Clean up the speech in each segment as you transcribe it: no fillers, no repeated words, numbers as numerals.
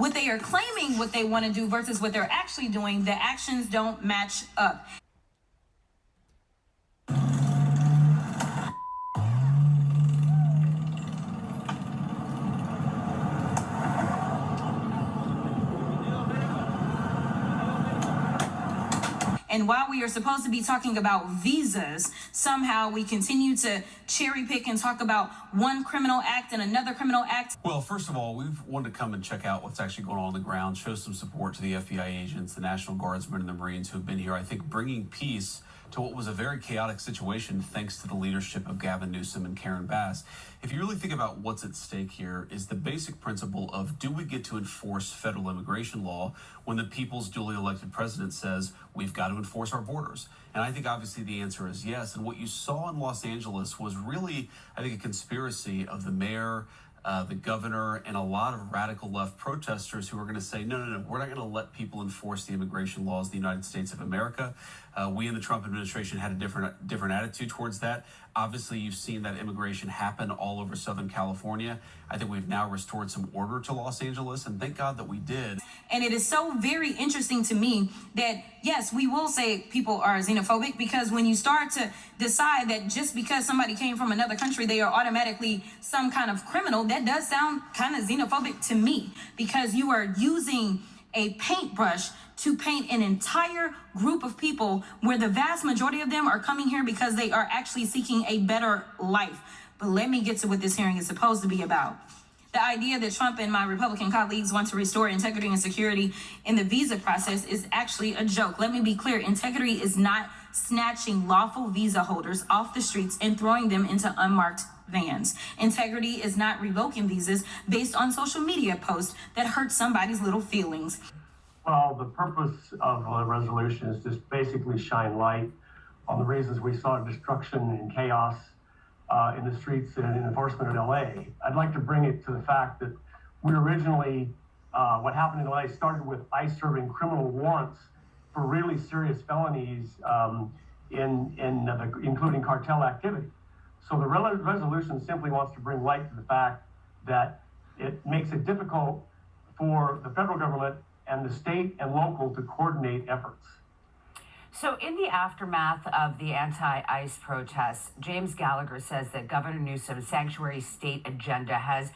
what they are claiming what they want to do versus what they're actually doing, the actions don't match up. And while we are supposed to be talking about visas, somehow we continue to cherry pick and talk about one criminal act and another criminal act. Well, first of all, we've wanted to come and check out what's actually going on the ground, show some support to the FBI agents, the National Guardsmen, and the Marines who have been here, I think, bringing peace to what was a very chaotic situation thanks to the leadership of Gavin Newsom and Karen Bass. If you really think about what's at stake here is the basic principle of, do we get to enforce federal immigration law when the people's duly elected president says we've got to enforce our borders? And I think obviously the answer is yes. And what you saw in Los Angeles was really, I think, a conspiracy of the mayor, the governor, and a lot of radical left protesters who are going to say, no, we're not going to let people enforce the immigration laws of the United States of America. We in the Trump administration had a different attitude towards that. Obviously, you've seen that immigration happen all over Southern California. I think we've now restored some order to Los Angeles, and thank God that we did. And it is so very interesting to me that, yes, we will say people are xenophobic, because when you start to decide that just because somebody came from another country, they are automatically some kind of criminal, that does sound kind of xenophobic to me, because you are using a paintbrush to paint an entire group of people where the vast majority of them are coming here because they are actually seeking a better life. But let me get to what this hearing is supposed to be about. The idea that Trump and my Republican colleagues want to restore integrity and security in the visa process is actually a joke. Let me be clear. Integrity is not snatching lawful visa holders off the streets and throwing them into unmarked vans. Integrity is not revoking visas based on social media posts that hurt somebody's little feelings. Well, the purpose of the resolution is just basically shine light on the reasons we saw destruction and chaos in the streets and in enforcement in LA. I'd like to bring it to the fact that we originally, what happened in LA started with ICE serving criminal warrants for really serious felonies, including cartel activity. So the resolution simply wants to bring light to the fact that it makes it difficult for the federal government and the state and local to coordinate efforts. So in the aftermath of the anti-ICE protests, James Gallagher says that Governor Newsom's sanctuary state agenda has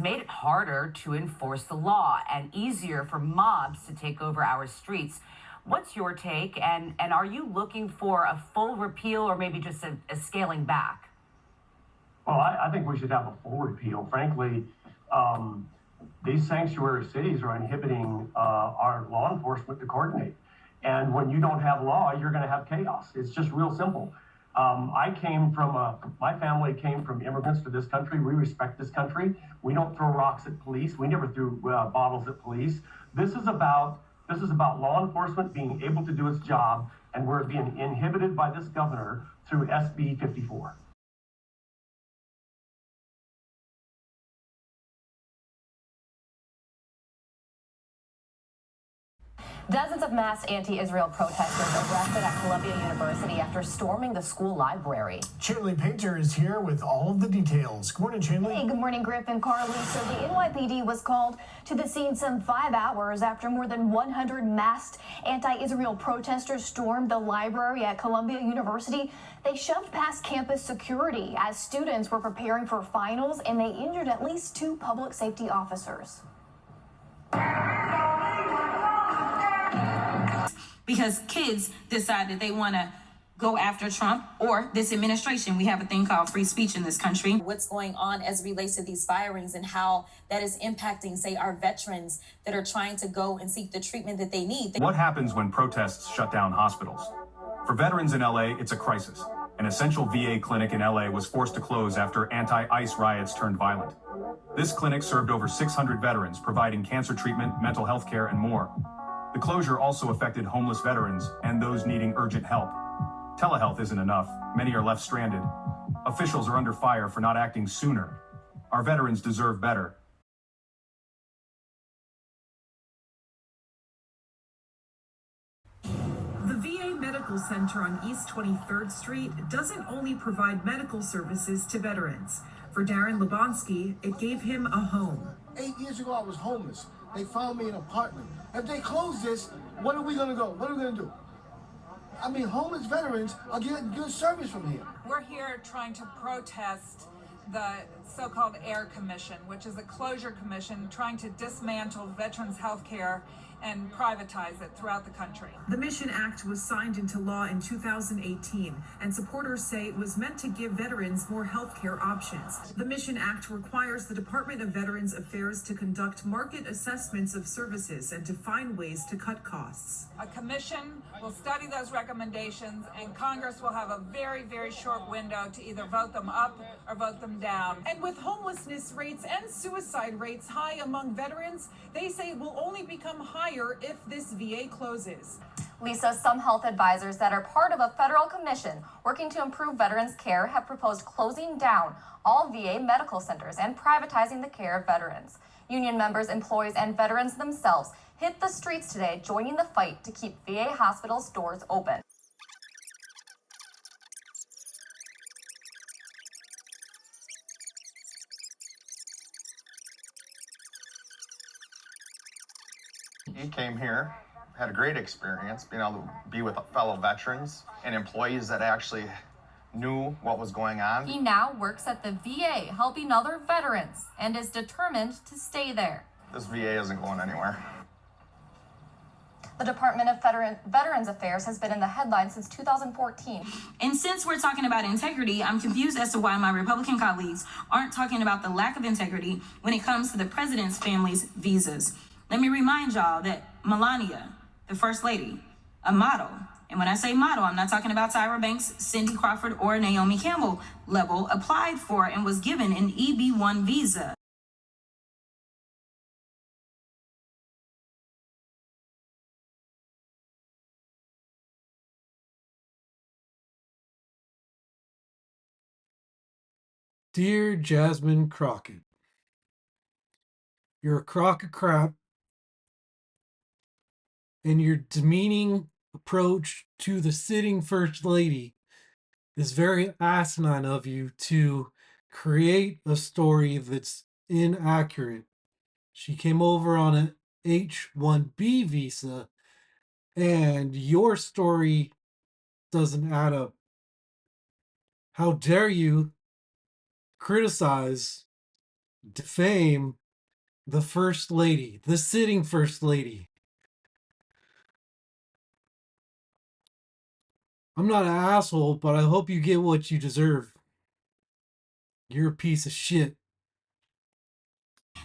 made it harder to enforce the law and easier for mobs to take over our streets. What's your take? And are you looking for a full repeal or maybe just a scaling back? Well, I think we should have a full repeal. Frankly, these sanctuary cities are inhibiting our law enforcement to coordinate. And when you don't have law, you're going to have chaos. It's just real simple. My family came from immigrants to this country. We respect this country. We don't throw rocks at police. We never threw bottles at police. This is about law enforcement being able to do its job, and we're being inhibited by this governor through SB 54. Dozens of mass anti-Israel protesters arrested at Columbia University after storming the school library. Shirley Painter is here with all of the details. Good morning, Shirley. Hey, good morning, Griff and Carly. So the NYPD was called to the scene some 5 hours after more than 100 masked anti-Israel protesters stormed the library at Columbia University. They shoved past campus security as students were preparing for finals, and they injured at least 2 public safety officers. Because kids decide that they want to go after Trump or this administration. We have a thing called free speech in this country. What's going on as it relates to these firings and how that is impacting, say, our veterans that are trying to go and seek the treatment that they need. What happens when protests shut down hospitals? For veterans in LA, it's a crisis. An essential VA clinic in LA was forced to close after anti-ICE riots turned violent. This clinic served over 600 veterans, providing cancer treatment, mental health care, and more. The closure also affected homeless veterans and those needing urgent help. Telehealth isn't enough. Many are left stranded. Officials are under fire for not acting sooner. Our veterans deserve better. The VA Medical Center on East 23rd Street doesn't only provide medical services to veterans. For Darren Lebonsky, it gave him a home. 8 years ago, I was homeless. They found me an apartment. If they close this, what are we gonna go? What are we gonna do? I mean, homeless veterans are getting good service from here. We're here trying to protest the so-called AIR Commission, which is a closure commission trying to dismantle veterans' health care and privatize it throughout the country. The Mission Act was signed into law in 2018, and supporters say it was meant to give veterans more health care options. The Mission Act requires the Department of Veterans Affairs to conduct market assessments of services and to find ways to cut costs. A commission will study those recommendations, and Congress will have a very, very short window to either vote them up or vote them down. And with homelessness rates and suicide rates high among veterans, they say will only become higher if this VA closes. Lisa, some health advisors that are part of a federal commission working to improve veterans' care have proposed closing down all VA medical centers and privatizing the care of veterans. Union members, employees, and veterans themselves hit the streets today, joining the fight to keep VA hospitals' doors open. He came here, had a great experience being able to be with fellow veterans and employees that actually knew what was going on. He now works at the VA, helping other veterans, and is determined to stay there. This VA isn't going anywhere. The Department of Veterans Affairs has been in the headlines since 2014. And since we're talking about integrity, I'm confused as to why my Republican colleagues aren't talking about the lack of integrity when it comes to the president's family's visas. Let me remind y'all that Melania, the First Lady, a model, and when I say model, I'm not talking about Tyra Banks, Cindy Crawford, or Naomi Campbell level, applied for and was given an EB-1 visa. Dear Jasmine Crockett, you're a crock of crap, and your demeaning approach to the sitting First Lady is very asinine of you to create a story that's inaccurate. She came over on an H-1B visa, and your story doesn't add up. How dare you criticize, defame the First Lady, the sitting First Lady? I'm not an asshole, but I hope you get what you deserve. You're a piece of shit.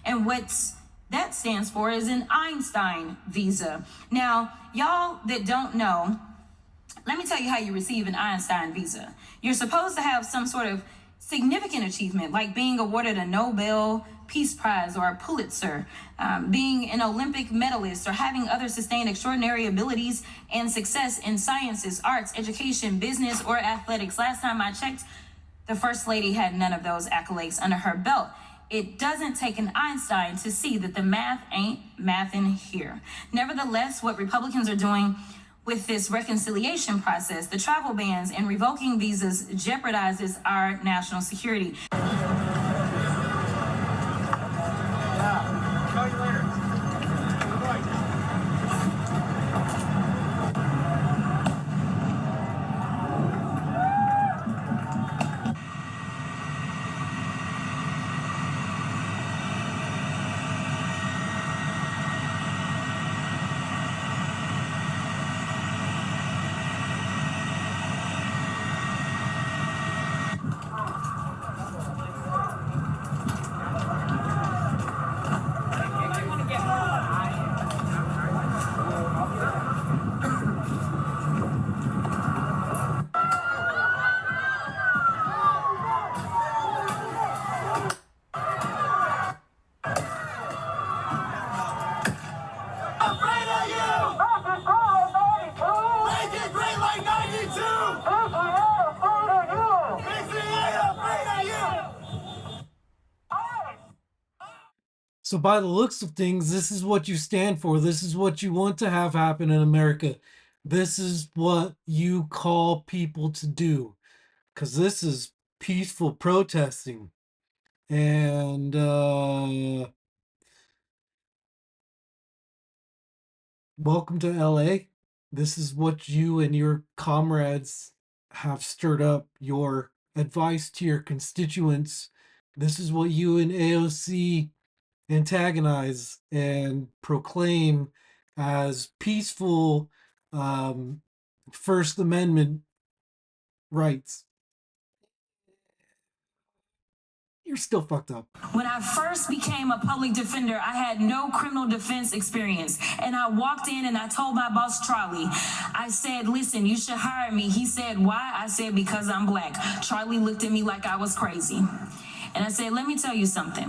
And what's that stands for is an Einstein visa. Now, y'all that don't know, let me tell you how you receive an Einstein visa. You're supposed to have some sort of significant achievement, like being awarded a Nobel Peace Prize or a Pulitzer, being an Olympic medalist, or having other sustained extraordinary abilities and success in sciences, arts, education, business, or athletics. Last time I checked, the First Lady had none of those accolades under her belt. It doesn't take an Einstein to see that the math ain't mathin' here. Nevertheless, what Republicans are doing with this reconciliation process, the travel bans and revoking visas, jeopardizes our national security. So by the looks of things, this is what you stand for. This is what you want to have happen in America. This is what you call people to do. Because this is peaceful protesting. And welcome to LA. This is what you and your comrades have stirred up, your advice to your constituents. This is what you and AOC antagonize and proclaim as peaceful First Amendment rights. You're still fucked up. When I first became a public defender, I had no criminal defense experience. And I walked in and I told my boss, Charlie, I said, listen, you should hire me. He said, why? I said, because I'm black. Charlie looked at me like I was crazy. And I said, let me tell you something.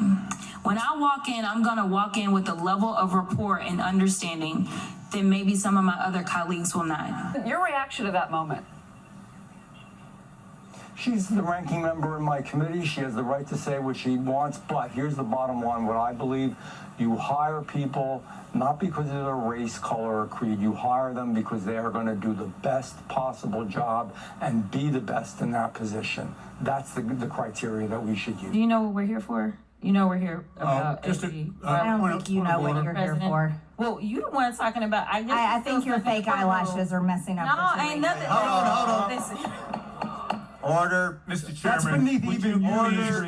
When I walk in, I'm going to walk in with a level of rapport and understanding that maybe some of my other colleagues will not. Your reaction to that moment? She's the ranking member in my committee. She has the right to say what she wants, but here's the bottom line. What I believe, you hire people not because of their race, color, or creed. You hire them because they are going to do the best possible job and be the best in that position. That's the criteria that we should use. Do you know what we're here for? You know we're here about I don't think you know what you're here for. Well, you the one talking about. I think your fake eyelashes are messing up. No, ain't nothing. Hold on. Listen. Order. Mr. Chairman, would you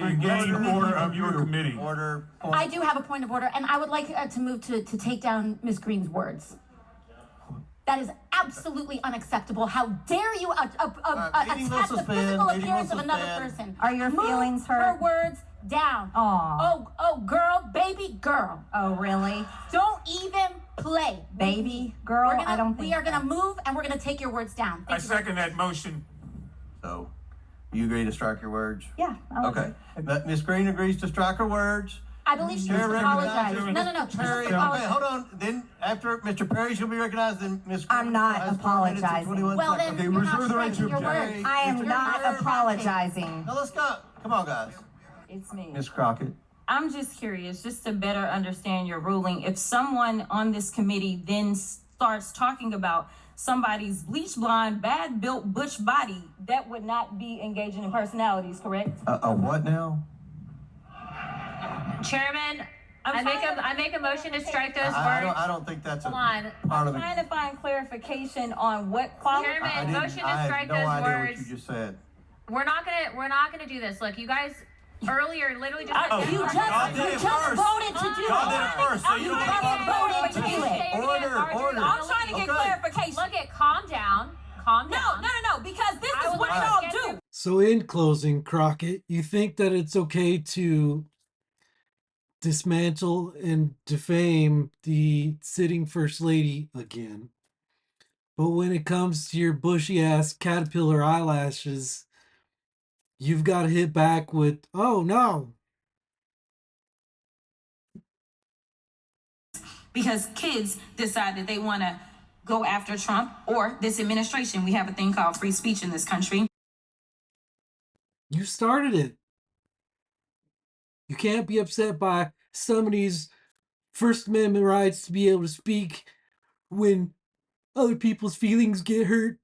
regain order of your committee? Order. I do have a point of order, and I would like to move to take down Ms. Green's words. That is absolutely unacceptable. How dare you attack the physical appearance of another person? Are your feelings hurt? Her words down. Aw. Oh, girl, baby girl. Oh, really? Don't even play. Baby girl? I don't think we are gonna move, and we're gonna take your words down. I second that motion. So, you agree to strike your words? Yeah. Okay. Ms. Green agrees to strike her words. I believe she Chair needs to apologize. No. Perry, okay, hold on. Then after Mr. Perry, she'll be recognized. Then Ms. I'm not apologizing. Well, then Okay, you're reserve not the right to strengthening your object. words. I am not apologizing. Now let's go. Come on, guys. It's me. Ms. Crockett. I'm just curious, just to better understand your ruling. If someone on this committee then starts talking about somebody's bleach blonde, bad built butch body, that would not be engaging in personalities, correct? What now? Chairman, I make a motion to strike those words. I don't think that's Hold on. part of I'm the. trying to find clarification on what quality. Chairman, motion to I strike had no those idea words. what you just said. We're not gonna do this. Look, you guys earlier literally just You just voted to do it. Y'all did it first, so you don't voted to do it. Order. I'm trying to get clarification. Look at calm down. No, because this is what y'all do. So in closing, Crockett, you think that it's okay to dismantle and defame the sitting first lady again, but when it comes to your bushy ass caterpillar eyelashes, you've got to hit back with, oh no. Because kids decide that they want to go after Trump or this administration. We have a thing called free speech in this country. You started it. You can't be upset by somebody's First Amendment rights to be able to speak when other people's feelings get hurt.